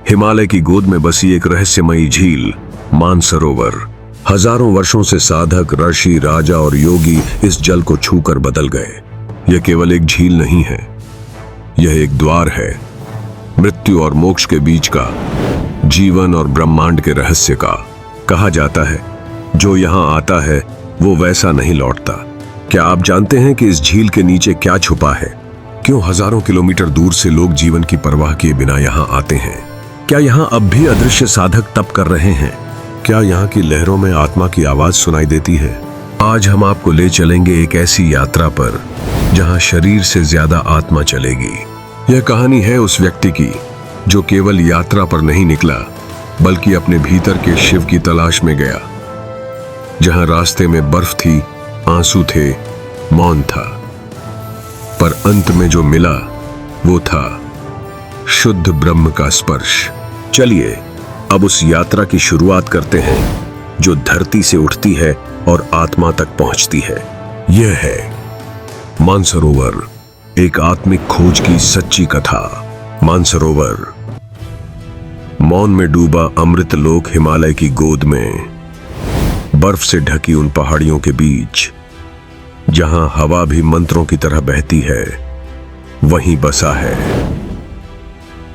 हिमालय की गोद में बसी एक रहस्यमयी झील मानसरोवर। हजारों वर्षों से साधक, ऋषि, राजा और योगी इस जल को छूकर बदल गए। यह केवल एक झील नहीं है, यह एक द्वार है मृत्यु और मोक्ष के बीच का, जीवन और ब्रह्मांड के रहस्य का। कहा जाता है जो यहां आता है वो वैसा नहीं लौटता। क्या आप जानते हैं कि इस झील के नीचे क्या छुपा है? क्यों हजारों किलोमीटर दूर से लोग जीवन की परवाह किए बिना यहां आते हैं? क्या यहां अब भी अदृश्य साधक तप कर रहे हैं? क्या यहाँ की लहरों में आत्मा की आवाज सुनाई देती है? आज हम आपको ले चलेंगे एक ऐसी यात्रा पर जहां शरीर से ज्यादा आत्मा चलेगी। यह कहानी है उस व्यक्ति की जो केवल यात्रा पर नहीं निकला, बल्कि अपने भीतर के शिव की तलाश में गया। जहां रास्ते में बर्फ थी, आंसू थे, मौन था, पर अंत में जो मिला वो था शुद्ध ब्रह्म का स्पर्श। चलिए अब उस यात्रा की शुरुआत करते हैं जो धरती से उठती है और आत्मा तक पहुंचती है। यह है मानसरोवर, एक आत्मिक खोज की सच्ची कथा। मानसरोवर, मौन में डूबा अमृत लोक हिमालय की गोद में, बर्फ से ढकी उन पहाड़ियों के बीच जहां हवा भी मंत्रों की तरह बहती है, वहीं बसा है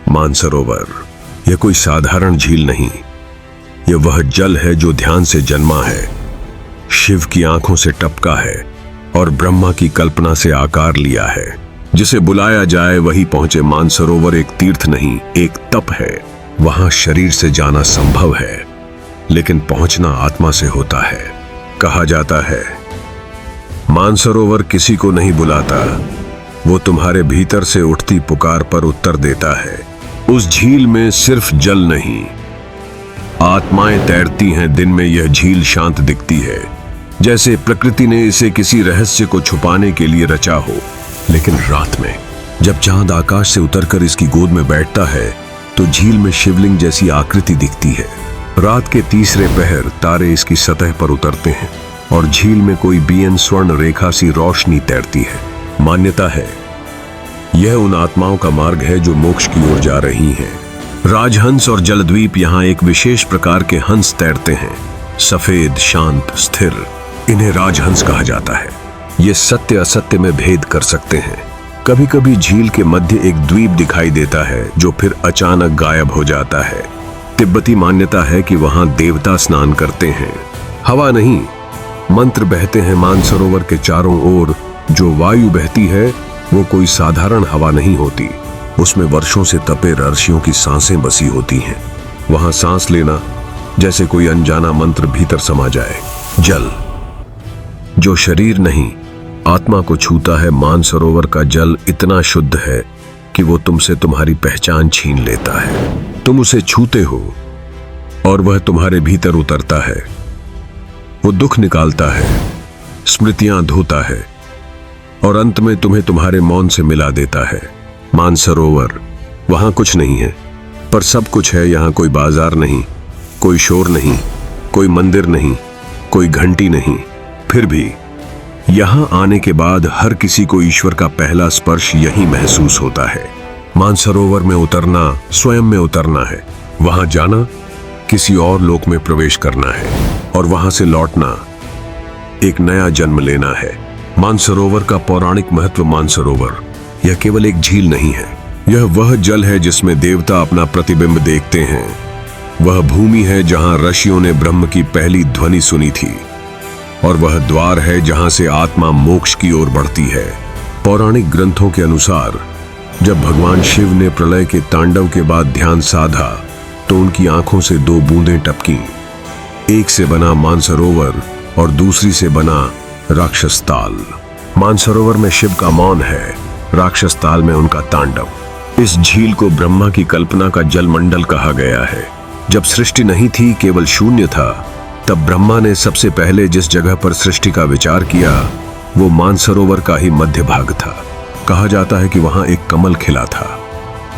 मानसरोवर। यह कोई साधारण झील नहीं, यह वह जल है जो ध्यान से जन्मा है, शिव की आंखों से टपका है और ब्रह्मा की कल्पना से आकार लिया है। जिसे बुलाया जाए वही पहुंचे। मानसरोवर एक तीर्थ नहीं, एक तप है। वहां शरीर से जाना संभव है, लेकिन पहुंचना आत्मा से होता है। कहा जाता है मानसरोवर किसी को नहीं बुलाता, वो तुम्हारे भीतर से उठती पुकार पर उत्तर देता है। उस झील में सिर्फ जल नहीं, आत्माएं तैरती हैं। दिन में यह झील शांत दिखती है, जैसे प्रकृति ने इसे किसी रहस्य को छुपाने के लिए रचा हो। लेकिन रात में जब चांद आकाश से उतरकर इसकी गोद में बैठता है तो झील में शिवलिंग जैसी आकृति दिखती है। रात के तीसरे पहर तारे इसकी सतह पर उतरते हैं और झील में कोई बेअंत स्वर्ण रेखा सी रोशनी तैरती है। मान्यता है यह उन आत्माओं का मार्ग है जो मोक्ष की ओर जा रही हैं। राजहंस और जलद्वीप यहाँ एक विशेष प्रकार के हंस तैरते हैं, सफेद, शांत, स्थिर। इन्हें राजहंस कहा जाता है। ये सत्य असत्य में भेद कर सकते हैं। कभी कभी झील के मध्य एक द्वीप दिखाई देता है जो फिर अचानक गायब हो जाता है। तिब्बती मान्यता है कि वहां देवता स्नान करते हैं। हवा नहीं, मंत्र बहते हैं मानसरोवर के चारों ओर। जो वायु बहती है वो कोई साधारण हवा नहीं होती, उसमें वर्षों से तपे ऋषियों की सांसें बसी होती हैं। वहां सांस लेना जैसे कोई अनजाना मंत्र भीतर समा जाए। जल जो शरीर नहीं, आत्मा को छूता है। मानसरोवर का जल इतना शुद्ध है कि वो तुमसे तुम्हारी पहचान छीन लेता है। तुम उसे छूते हो और वह तुम्हारे भीतर उतरता है। वो दुख निकालता है, स्मृतियां धोता है और अंत में तुम्हें तुम्हारे मौन से मिला देता है। मानसरोवर, वहां कुछ नहीं है पर सब कुछ है। यहां कोई बाजार नहीं, कोई शोर नहीं, कोई मंदिर नहीं, कोई घंटी नहीं। फिर भी यहां आने के बाद हर किसी को ईश्वर का पहला स्पर्श यहीं महसूस होता है। मानसरोवर में उतरना स्वयं में उतरना है। वहां जाना किसी और लोक में प्रवेश करना है और वहां से लौटना एक नया जन्म लेना है। मानसरोवर का पौराणिक महत्व। मानसरोवर यह केवल एक झील नहीं है, यह वह जल है जिसमें देवता अपना प्रतिबिंब देखते हैं। वह भूमि है जहां ऋषियों ने ब्रह्म की पहली ध्वनि सुनी थी और वह द्वार है जहां से आत्मा मोक्ष की ओर बढ़ती है। पौराणिक ग्रंथों के अनुसार जब भगवान शिव ने प्रलय के तांडव के बाद ध्यान साधा तो उनकी आंखों से दो बूंदें टपकी। एक से बना मानसरोवर और दूसरी से बना राक्षस ताल। मानसरोवर में शिव का मौन है, राक्षस ताल में उनका तांडव। इस झील को ब्रह्मा की कल्पना का जलमंडल कहा गया है। जब सृष्टि नहीं थी, केवल शून्य था, तब ब्रह्मा ने सबसे पहले जिस जगह पर सृष्टि का विचार किया वो मानसरोवर का ही मध्य भाग था। कहा जाता है कि वहां एक कमल खिला था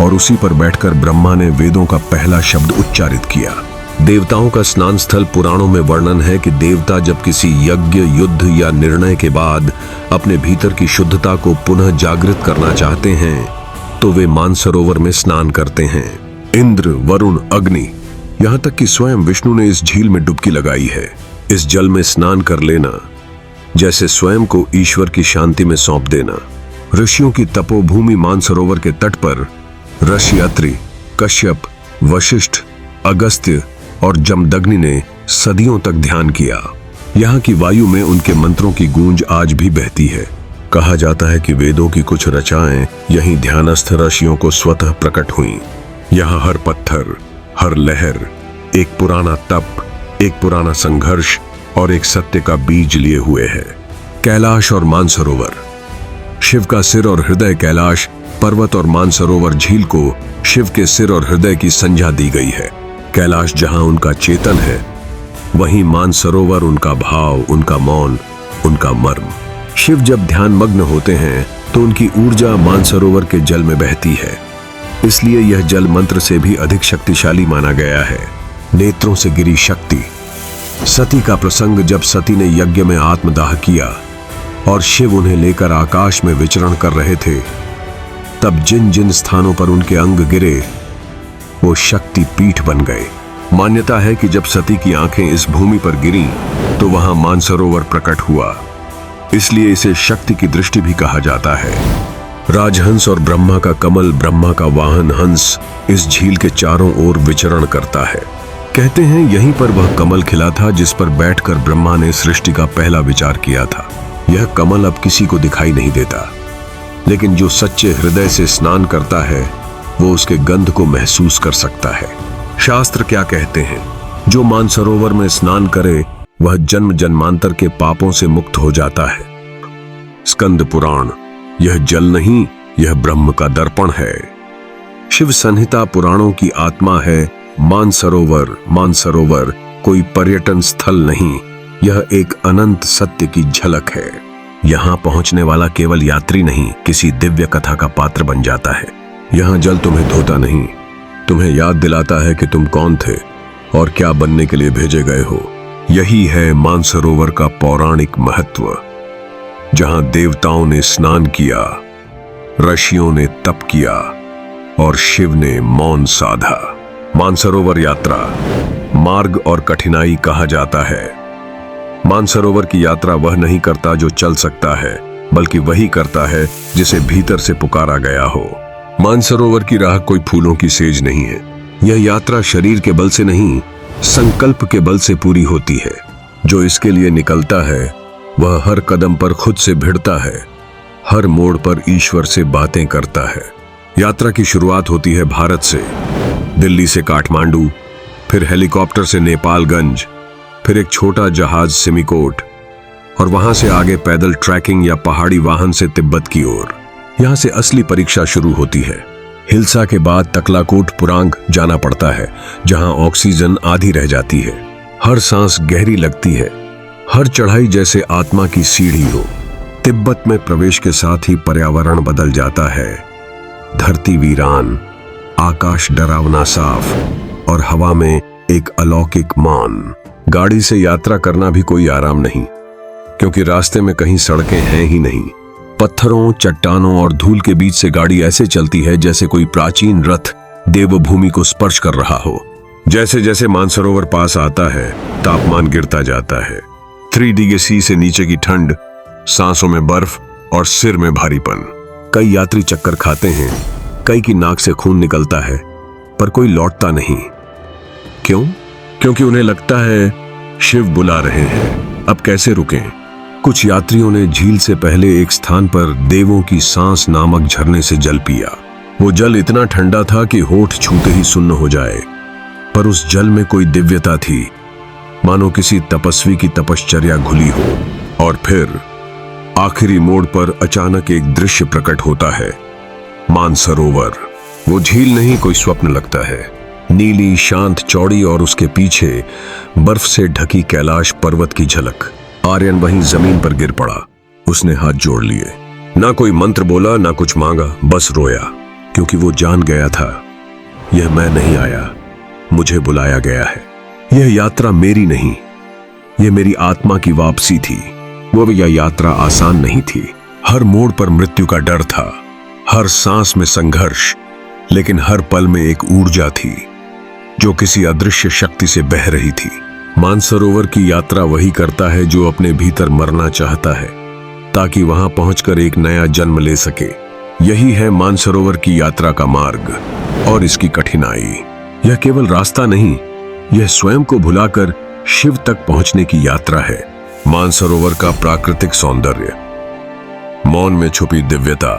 और उसी पर बैठकर ब्रह्मा ने वेदों का पहला शब्द उच्चारित किया। देवताओं का स्नान स्थल। पुराणों में वर्णन है कि देवता जब किसी यज्ञ, युद्ध या निर्णय के बाद अपने भीतर की शुद्धता को पुनः जागृत करना चाहते हैं तो वे मानसरोवर में स्नान करते हैं। इंद्र, वरुण, अग्नि, यहां तक कि स्वयं विष्णु ने इस झील में डुबकी लगाई है। इस जल में स्नान कर लेना जैसे स्वयं को ईश्वर की शांति में सौंप देना। ऋषियों की तपोभूमि मानसरोवर के तट पर ऋषि कश्यप, वशिष्ठ, अगस्त्य और जमदग्नि ने सदियों तक ध्यान किया। यहाँ की वायु में उनके मंत्रों की गूंज आज भी बहती है। कहा जाता है कि वेदों की कुछ रचनाएं यहीं ध्यानस्थ ऋषियों को स्वतः प्रकट हुईं। यहाँ हर पत्थर, हर लहर एक पुराना तप, एक पुराना संघर्ष और एक सत्य का बीज लिए हुए है। कैलाश और मानसरोवर। शिव का सिर और हृदय कैलाश पर्वत और मानसरोवर झील को शिव के सिर और हृदय की संज्ञा दी गई है। कैलाश जहां उनका चेतन है, वहीं मानसरोवर उनका भाव, उनका मौन, उनका मर्म। शिव जब ध्यान मग्न होते हैं तो उनकी ऊर्जा मानसरोवर के जल में बहती है, इसलिए यह जल मंत्र से भी अधिक शक्तिशाली माना गया है। नेत्रों से गिरी शक्ति। सती का प्रसंग, जब सती ने यज्ञ में आत्मदाह किया और शिव उन्हें लेकर आकाश में विचरण कर रहे थे, तब जिन जिन स्थानों पर उनके अंग गिरे वो शक्ति पीठ बन गए। मान्यता है कि जब सती की आंखें इस भूमि पर गिरीं तो वहां मानसरोवर प्रकट हुआ, इसलिए इसे शक्ति की दृष्टि भी कहा जाता है। राजहंस और ब्रह्मा का कमल, ब्रह्मा का वाहन हंस, इस झील के चारों ओर विचरण करता है। कहते हैं यहीं पर वह कमल खिला था जिस पर बैठकर ब्रह्मा ने सृष्टि का पहला विचार किया था। यह कमल अब किसी को दिखाई नहीं देता, लेकिन जो सच्चे हृदय से स्नान करता है वो उसके गंध को महसूस कर सकता है। शास्त्र क्या कहते हैं? जो मानसरोवर में स्नान करे वह जन्म जन्मांतर के पापों से मुक्त हो जाता है। स्कंद पुराण। यह जल नहीं, यह ब्रह्म का दर्पण है। शिव संहिता पुराणों की आत्मा है। मानसरोवर, मानसरोवर कोई पर्यटन स्थल नहीं, यह एक अनंत सत्य की झलक है। यहाँ पहुंचने वाला केवल यात्री नहीं, किसी दिव्य कथा का पात्र बन जाता है। यहाँ जल तुम्हें धोता नहीं, तुम्हें याद दिलाता है कि तुम कौन थे और क्या बनने के लिए भेजे गए हो। यही है मानसरोवर का पौराणिक महत्व। जहां देवताओं ने स्नान किया, ऋषियों ने तप किया और शिव ने मौन साधा। मानसरोवर यात्रा। मार्ग और कठिनाई कहा जाता है। मानसरोवर की यात्रा वह नहीं करता जो चल सकता है, बल्कि वही करता है जिसे भीतर से पुकारा गया हो। मानसरोवर की राह कोई फूलों की सेज नहीं है। यह यात्रा शरीर के बल से नहीं, संकल्प के बल से पूरी होती है। जो इसके लिए निकलता है वह हर कदम पर खुद से भिड़ता है, हर मोड़ पर ईश्वर से बातें करता है। यात्रा की शुरुआत होती है भारत से, दिल्ली से काठमांडू, फिर हेलीकॉप्टर से नेपालगंज, फिर एक छोटा जहाज सिमिकोट और वहां से आगे पैदल ट्रैकिंग या पहाड़ी वाहन से तिब्बत की ओर। यहां से असली परीक्षा शुरू होती है। हिल्सा के बाद तकलाकोट पुरांग जाना पड़ता है, जहां ऑक्सीजन आधी रह जाती है। हर सांस गहरी लगती है, हर चढ़ाई जैसे आत्मा की सीढ़ी हो। तिब्बत में प्रवेश के साथ ही पर्यावरण बदल जाता है। धरती वीरान, आकाश डरावना साफ और हवा में एक अलौकिक मान। गाड़ी से यात्रा करना भी कोई आराम नहीं, क्योंकि रास्ते में कहीं सड़कें हैं ही नहीं। पत्थरों, चट्टानों और धूल के बीच से गाड़ी ऐसे चलती है जैसे कोई प्राचीन रथ देवभूमि को स्पर्श कर रहा हो। जैसे जैसे मानसरोवर पास आता है, तापमान गिरता जाता है। 3 डिग्री से नीचे की ठंड, सांसों में बर्फ और सिर में भारीपन। कई यात्री चक्कर खाते हैं, कई की नाक से खून निकलता है, पर कोई लौटता नहीं। क्यों? क्योंकि उन्हें लगता है शिव बुला रहे हैं, अब कैसे रुकें। कुछ यात्रियों ने झील से पहले एक स्थान पर देवों की सांस नामक झरने से जल पिया। वो जल इतना ठंडा था कि होठ छूते ही सुन्न हो जाए, पर उस जल में कोई दिव्यता थी, मानो किसी तपस्वी की तपश्चर्या घुली हो। और फिर आखिरी मोड़ पर अचानक एक दृश्य प्रकट होता है। मानसरोवर। वो झील नहीं, कोई स्वप्न लगता है। नीली, शांत, चौड़ी और उसके पीछे बर्फ से ढकी कैलाश पर्वत की झलक। आर्यन वहीं जमीन पर गिर पड़ा। उसने हाथ जोड़ लिए, ना कोई मंत्र बोला, ना कुछ मांगा, बस रोया, क्योंकि वो जान गया था यह मैं नहीं आया, मुझे बुलाया गया है। यह यात्रा मेरी नहीं, यह मेरी आत्मा की वापसी थी। वो यह यात्रा आसान नहीं थी। हर मोड़ पर मृत्यु का डर था, हर सांस में संघर्ष, लेकिन हर पल में एक ऊर्जा थी जो किसी अदृश्य शक्ति से बह रही थी। मानसरोवर की यात्रा वही करता है जो अपने भीतर मरना चाहता है ताकि वहां पहुंचकर एक नया जन्म ले सके। यही है मानसरोवर की यात्रा का मार्ग और इसकी कठिनाई। यह केवल रास्ता नहीं, यह स्वयं को भुलाकर शिव तक पहुंचने की यात्रा है। मानसरोवर का प्राकृतिक सौंदर्य, मौन में छुपी दिव्यता।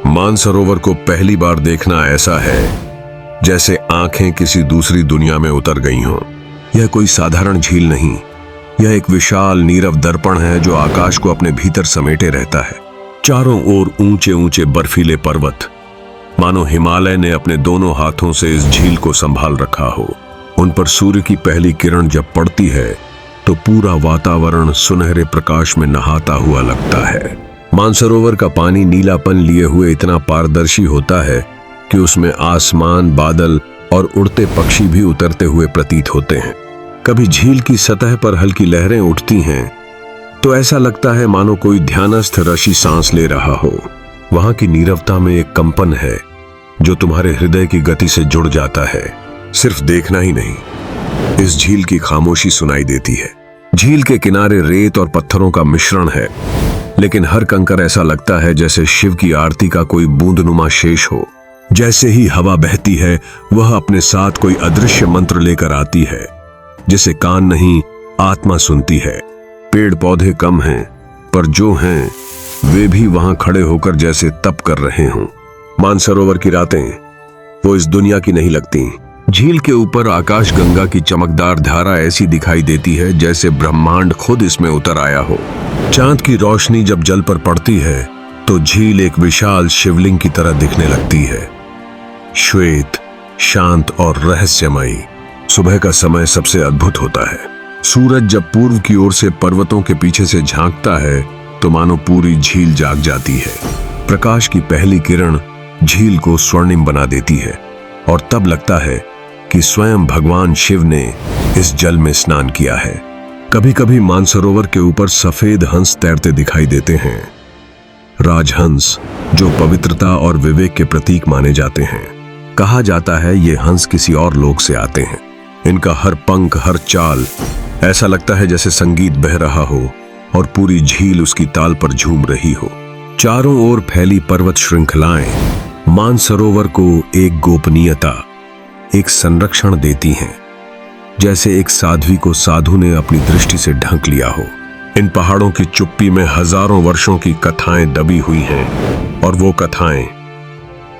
मानसरोवर को पहली बार देखना ऐसा है जैसे आंखें किसी दूसरी दुनिया में उतर गई हों। यह कोई साधारण झील नहीं, यह एक विशाल नीरव दर्पण है जो आकाश को अपने भीतर समेटे रहता है। चारों ओर ऊंचे ऊंचे बर्फीले पर्वत, मानो हिमालय ने अपने दोनों हाथों से इस झील को संभाल रखा हो। उन पर सूर्य की पहली किरण जब पड़ती है तो पूरा वातावरण सुनहरे प्रकाश में नहाता हुआ लगता है। मानसरोवर का पानी नीलापन लिए हुए इतना पारदर्शी होता है कि उसमें आसमान, बादल और उड़ते पक्षी भी उतरते हुए प्रतीत होते हैं। कभी झील की सतह पर हल्की लहरें उठती हैं तो ऐसा लगता है मानो कोई ध्यानस्थ ऋषि सांस ले रहा हो। वहां की नीरवता में एक कंपन है जो तुम्हारे हृदय की गति से जुड़ जाता है। सिर्फ देखना ही नहीं, इस झील की खामोशी सुनाई देती है। झील के किनारे रेत और पत्थरों का मिश्रण है, लेकिन हर कंकर ऐसा लगता है जैसे शिव की आरती का कोई बूंदनुमा शेष हो। जैसे ही हवा बहती है वह अपने साथ कोई अदृश्य मंत्र लेकर आती है जिसे कान नहीं, आत्मा सुनती है। पेड़ पौधे कम हैं, पर जो हैं वे भी वहां खड़े होकर जैसे तप कर रहे हों। मानसरोवर की रातें वो इस दुनिया की नहीं लगती। झील के ऊपर आकाश गंगा की चमकदार धारा ऐसी दिखाई देती है जैसे ब्रह्मांड खुद इसमें उतर आया हो। चांद की रोशनी जब जल पर पड़ती है तो झील एक विशाल शिवलिंग की तरह दिखने लगती है, श्वेत, शांत और रहस्यमयी। सुबह का समय सबसे अद्भुत होता है। सूरज जब पूर्व की ओर से पर्वतों के पीछे से झांकता है तो मानो पूरी झील जाग जाती है। प्रकाश की पहली किरण झील को स्वर्णिम बना देती है और तब लगता है कि स्वयं भगवान शिव ने इस जल में स्नान किया है। कभी कभी मानसरोवर के ऊपर सफेद हंस तैरते दिखाई देते हैं, राजहंस, जो पवित्रता और विवेक के प्रतीक माने जाते हैं। कहा जाता है ये हंस किसी और लोक से आते हैं। इनका हर पंख, हर चाल ऐसा लगता है जैसे संगीत बह रहा हो और पूरी झील उसकी ताल पर झूम रही हो। चारों ओर फैली पर्वत श्रृंखलाएं मानसरोवर को एक गोपनीयता, एक संरक्षण देती हैं, जैसे एक साध्वी को साधु ने अपनी दृष्टि से ढक लिया हो। इन पहाड़ों की चुप्पी में हजारों वर्षों की कथाएं दबी हुई हैं और वो कथाएं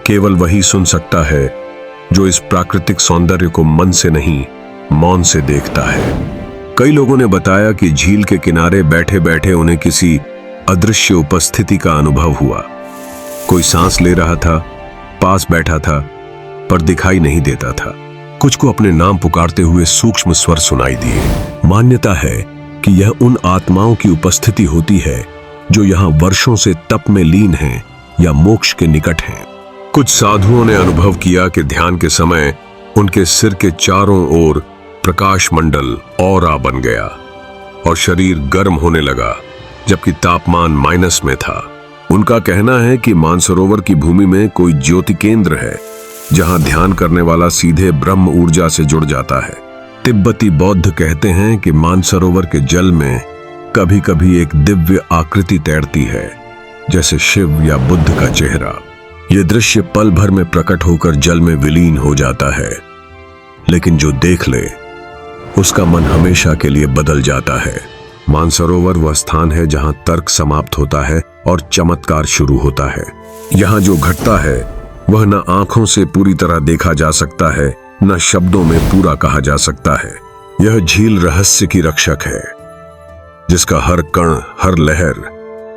केवल वही सुन सकता है जो इस प्राकृतिक सौंदर्य को मन से नहीं, मौन से देखता है। कई लोगों ने बताया कि झील के किनारे बैठे बैठे उन्हें किसी अदृश्य उपस्थिति का अनुभव हुआ। कोई सांस ले रहा था, पास बैठा था, पर दिखाई नहीं देता था। कुछ को अपने नाम पुकारते हुए सूक्ष्म स्वर सुनाई दिए। मान्यता है कि यह उन आत्माओं की उपस्थिति होती है जो यहाँ वर्षों से तप में लीन हैं या मोक्ष के निकट हैं। कुछ साधुओं ने अनुभव किया कि ध्यान के समय उनके सिर के चारों ओर प्रकाश मंडल ऑरा बन गया और शरीर गर्म होने लगा, जबकि तापमान माइनस में था। उनका कहना है कि मानसरोवर की भूमि में कोई ज्योति केंद्र है जहां ध्यान करने वाला सीधे ब्रह्म ऊर्जा से जुड़ जाता है। तिब्बती बौद्ध कहते हैं कि मानसरोवर के जल में कभी कभी एक दिव्य आकृति तैरती है, जैसे शिव या बुद्ध का चेहरा। यह दृश्य पल भर में प्रकट होकर जल में विलीन हो जाता है, लेकिन जो देख ले उसका मन हमेशा के लिए बदल जाता है। मानसरोवर वह स्थान है जहां तर्क समाप्त होता है और चमत्कार शुरू होता है। यहां जो घटता है वह न आंखों से पूरी तरह देखा जा सकता है, न शब्दों में पूरा कहा जा सकता है। यह झील रहस्य की रक्षक है, जिसका हर कण, हर लहर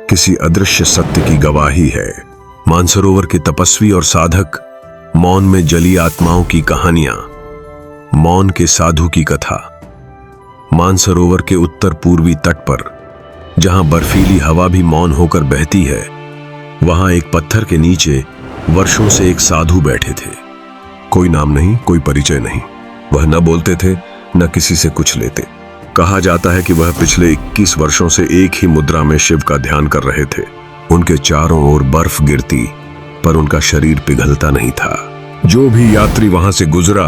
किसी अदृश्य सत्य की गवाही है। मानसरोवर के तपस्वी और साधक, मौन में जली आत्माओं की कहानियां, मौन के साधु की कथा। मानसरोवर के उत्तर पूर्वी तट पर, जहां बर्फीली हवा भी मौन होकर बहती है, वहां एक पत्थर के नीचे वर्षों से एक साधु बैठे थे। कोई नाम नहीं, कोई परिचय नहीं। वह न बोलते थे, न किसी से कुछ लेते। कहा जाता है कि वह पिछले 21 वर्षों से एक ही मुद्रा में शिव का ध्यान कर रहे थे। उनके चारों ओर बर्फ गिरती, पर उनका शरीर पिघलता नहीं था। जो भी यात्री वहां से गुजरा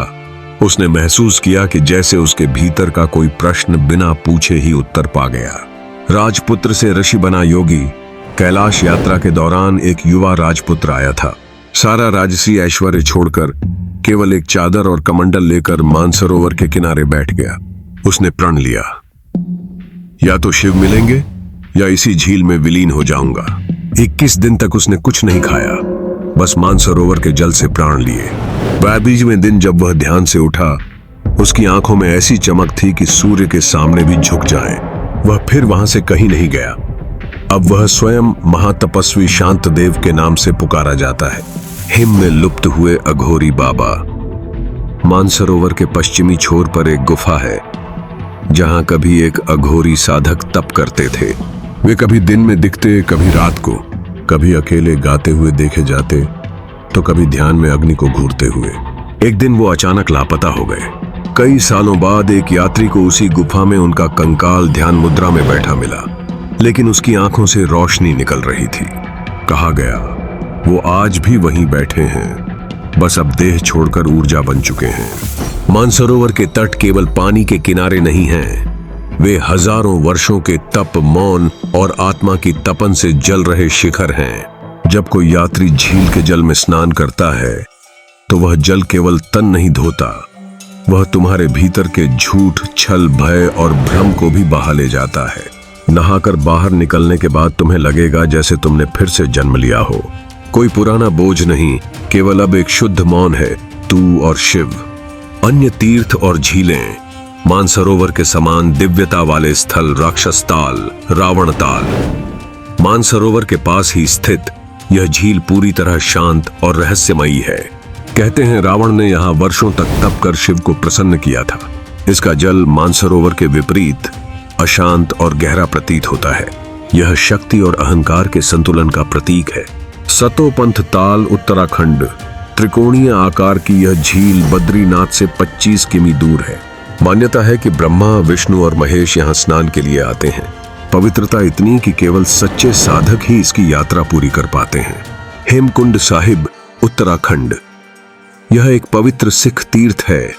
उसने महसूस किया कि जैसे उसके भीतर का कोई प्रश्न बिना पूछे ही उत्तर पा गया। राजपुत्र से ऋषि बना योगी कैलाश यात्रा के दौरान एक युवा राजपुत्र आया था। सारा राजसी ऐश्वर्य छोड़कर केवल एक चादर और कमंडल लेकर मानसरोवर के किनारे बैठ गया। उसने प्रण लिया, या तो शिव मिलेंगे या इसी झील में विलीन हो जाऊंगा। 21 दिन तक उसने कुछ नहीं खाया, बस मानसरोवर के जल से प्राण लिए। 22वें दिन जब वह ध्यान से उठा, उसकी आंखों में ऐसी चमक थी कि सूर्य के सामने भी झुक जाए। वह फिर वहां से कहीं नहीं गया। अब वह स्वयं महातपस्वी शांतदेव के नाम से पुकारा जाता है। हिम में लुप्त हुए अघोरी बाबा। मानसरोवर के पश्चिमी छोर पर एक गुफा है जहां कभी एक अघोरी साधक तप करते थे। वे कभी दिन में दिखते, कभी रात को, कभी अकेले गाते हुए देखे जाते तो कभी ध्यान में अग्नि को घूरते हुए। एक दिन वो अचानक लापता हो गए। कई सालों बाद एक यात्री को उसी गुफा में उनका कंकाल ध्यान मुद्रा में बैठा मिला, लेकिन उसकी आंखों से रोशनी निकल रही थी। कहा गया वो आज भी वहीं बैठे हैं, बस अब देह छोड़कर ऊर्जा बन चुके हैं। मानसरोवर के तट केवल पानी के किनारे नहीं हैं, वे हजारों वर्षों के तप, मौन और आत्मा की तपन से जल रहे शिखर हैं। जब कोई यात्री झील के जल में स्नान करता है तो वह जल केवल तन नहीं धोता, वह तुम्हारे भीतर के झूठ, छल, भय और भ्रम को भी बहा ले जाता है। नहाकर बाहर निकलने के बाद तुम्हें लगेगा जैसे तुमने फिर से जन्म लिया हो। कोई पुराना बोझ नहीं, केवल अब एक शुद्ध मौन है, तू और शिव। अन्य तीर्थ और झीलें मानसरोवर के समान दिव्यता वाले स्थल राक्षसताल, रावणताल। मानसरोवर के पास ही स्थित यह झील पूरी तरह शांत और रहस्यमयी है। कहते हैं रावण ने यहाँ वर्षों तक तप कर शिव को प्रसन्न किया था। इसका जल मानसरोवर के विपरीत अशांत और गहरा प्रतीत होता है। यह शक्ति और अहंकार के संतुलन का प्रतीक है। सतोपंथ ताल, उत्तराखंड। त्रिकोणीय आकार की यह झील बद्रीनाथ से 25 किमी दूर है। मान्यता है कि ब्रह्मा, विष्णु और महेश यहाँ स्नान के लिए आते हैं। पवित्रता इतनी कि केवल सच्चे साधक ही इसकी यात्रा पूरी कर पाते हैं। हेमकुंड साहिब, उत्तराखंड। यह एक पवित्र सिख तीर्थ है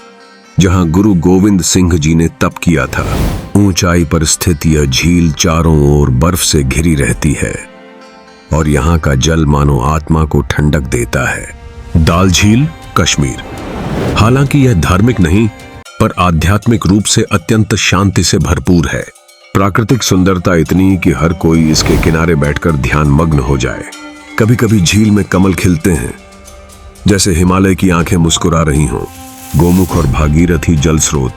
जहां गुरु गोविंद सिंह जी ने तप किया था। ऊंचाई पर स्थित यह झील चारों ओर बर्फ से घिरी रहती है और यहाँ का जल मानो आत्मा को ठंडक देता है। दाल झील, कश्मीर। हालांकि यह धार्मिक नहीं पर आध्यात्मिक रूप से अत्यंत शांति से भरपूर है। प्राकृतिक सुंदरता इतनी कि हर कोई इसके किनारे बैठकर ध्यान मग्न हो जाए। कभी कभी झील में कमल खिलते हैं, जैसे हिमालय की आंखें मुस्कुरा रही हों। गोमुख और भागीरथी जल स्रोत,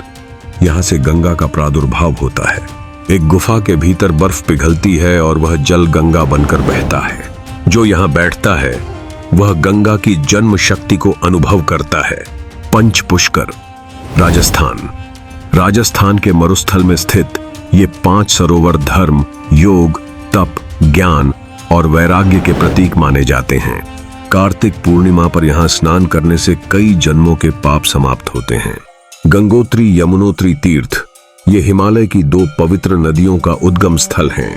यहाँ से गंगा का प्रादुर्भाव होता है। एक गुफा के भीतर बर्फ पिघलती है और वह जल गंगा बनकर बहता है। जो यहाँ बैठता है वह गंगा की जन्म शक्ति को अनुभव करता है। पंच पुष्कर, राजस्थान। राजस्थान के मरुस्थल में स्थित ये 5 सरोवर धर्म, योग, तप, ज्ञान और वैराग्य के प्रतीक माने जाते हैं। कार्तिक पूर्णिमा पर यहाँ स्नान करने से कई जन्मों के पाप समाप्त होते हैं। गंगोत्री, यमुनोत्री तीर्थ। ये हिमालय की 2 पवित्र नदियों का उद्गम स्थल हैं।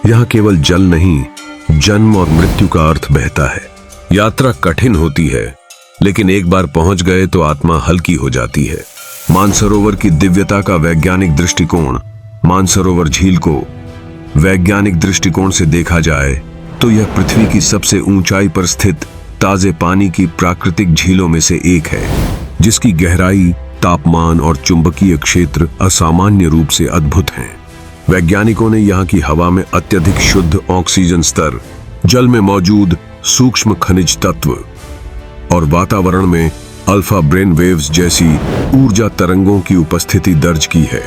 यहाँ केवल जल नहीं, जन्म और मृत्यु का अर्थ बहता है। यात्रा कठिन होती है, लेकिन एक बार पहुंच गए तो आत्मा हल्की हो जाती है। मानसरोवर की दिव्यता का वैज्ञानिक दृष्टिकोण। मानसरोवर झील को वैज्ञानिक दृष्टिकोण से देखा जाए तो यह पृथ्वी की सबसे ऊंचाई पर स्थित ताजे पानी की प्राकृतिक झीलों में से एक है, जिसकी गहराई, तापमान और चुंबकीय क्षेत्र असामान्य रूप से अद्भुत हैं। वैज्ञानिकों ने यहाँ की हवा में अत्यधिक शुद्ध ऑक्सीजन स्तर, जल में मौजूद सूक्ष्म खनिज तत्व और वातावरण में अल्फा ब्रेन वेव्स जैसी ऊर्जा तरंगों की उपस्थिति दर्ज की है,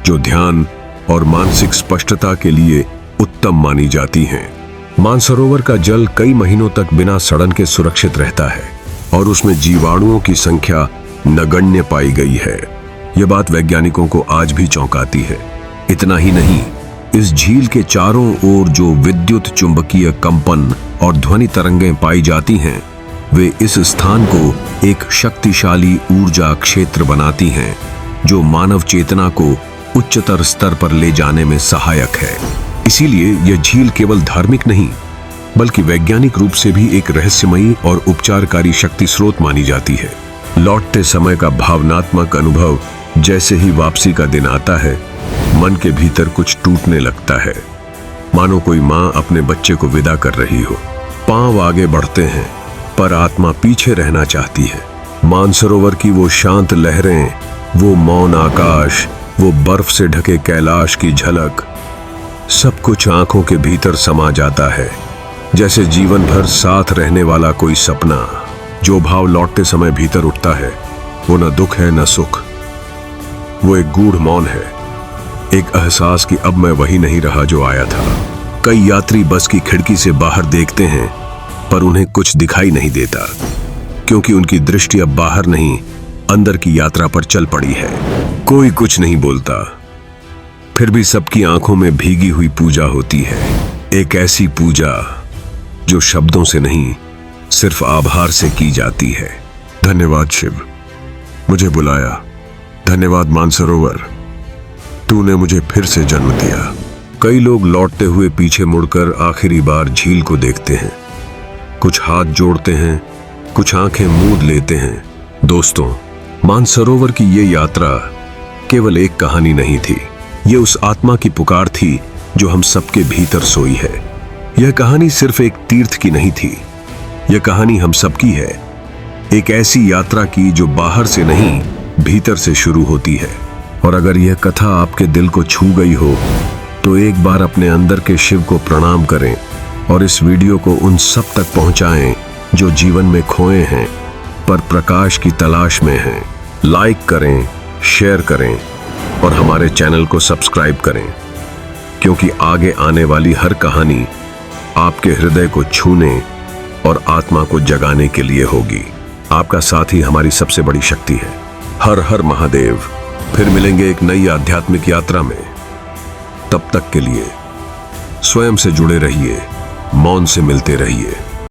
जो ध्यान और मानसिक स्पष्टता के लिए उत्तम मानी जाती हैं। मानसरोवर का जल कई महीनों तक बिना सड़न के सुरक्षित रहता है और उसमें जीवाणुओं की संख्या नगण्य पाई गई है। यह बात वैज्ञानिकों को आज भी चौंकाती है। इतना ही नहीं, इस झील के चारों ओर जो विद्युत चुंबकीय कंपन और ध्वनि तरंगें पाई जाती हैं, वे इस स्थान को एक शक्तिशाली ऊर्जा क्षेत्र बनाती हैं, जो मानव चेतना को उच्चतर स्तर पर ले जाने में सहायक है। इसीलिए यह झील केवल धार्मिक नहीं, बल्कि वैज्ञानिक रूप से भी एक रहस्यमयी और उपचारकारी शक्ति स्रोत मानी जाती है। लौटते समय का भावनात्मक अनुभव जैसे ही वापसी का दिन आता है, मन के भीतर कुछ टूटने लगता है, मानो कोई माँ अपने बच्चे को विदा कर रही हो। पांव आगे बढ़ते हैं पर आत्मा पीछे रहना चाहती है। मानसरोवर की वो शांत लहरें, वो मौन आकाश, वो बर्फ से ढके कैलाश की झलक, सब कुछ आंखों के भीतर समा जाता है, जैसे जीवन भर साथ रहने वाला कोई सपना। जो भाव लौटते समय भीतर उठता है, वो न दुख है न सुख, वो एक गूढ़ मौन है, एक एहसास कि अब मैं वही नहीं रहा जो आया था। कई यात्री बस की खिड़की से बाहर देखते हैं पर उन्हें कुछ दिखाई नहीं देता, क्योंकि उनकी दृष्टि अब बाहर नहीं, अंदर की यात्रा पर चल पड़ी है। कोई कुछ नहीं बोलता, फिर भी सबकी आंखों में भीगी हुई पूजा होती है। एक ऐसी पूजा जो शब्दों से नहीं, सिर्फ आभार से की जाती है। धन्यवाद शिव, मुझे बुलाया। धन्यवाद मानसरोवर, तूने मुझे फिर से जन्म दिया। कई लोग लौटते हुए पीछे मुड़कर आखिरी बार झील को देखते हैं। कुछ हाथ जोड़ते हैं, कुछ आंखें मूंद लेते हैं। दोस्तों, मानसरोवर की ये यात्रा केवल एक कहानी नहीं थी, ये उस आत्मा की पुकार थी जो हम सबके भीतर सोई है। यह कहानी सिर्फ एक तीर्थ की नहीं थी, यह कहानी हम सबकी है, एक ऐसी यात्रा की जो बाहर से नहीं, भीतर से शुरू होती है। और अगर यह कथा आपके दिल को छू गई हो तो एक बार अपने अंदर के शिव को प्रणाम करें और इस वीडियो को उन सब तक पहुंचाएं जो जीवन में खोए हैं पर प्रकाश की तलाश में हैं। लाइक करें, शेयर करें और हमारे चैनल को सब्सक्राइब करें, क्योंकि आगे आने वाली हर कहानी आपके हृदय को छूने और आत्मा को जगाने के लिए होगी। आपका साथ ही हमारी सबसे बड़ी शक्ति है। हर हर महादेव। फिर मिलेंगे एक नई आध्यात्मिक यात्रा में। तब तक के लिए स्वयं से जुड़े रहिए, मौन से मिलते रहिए।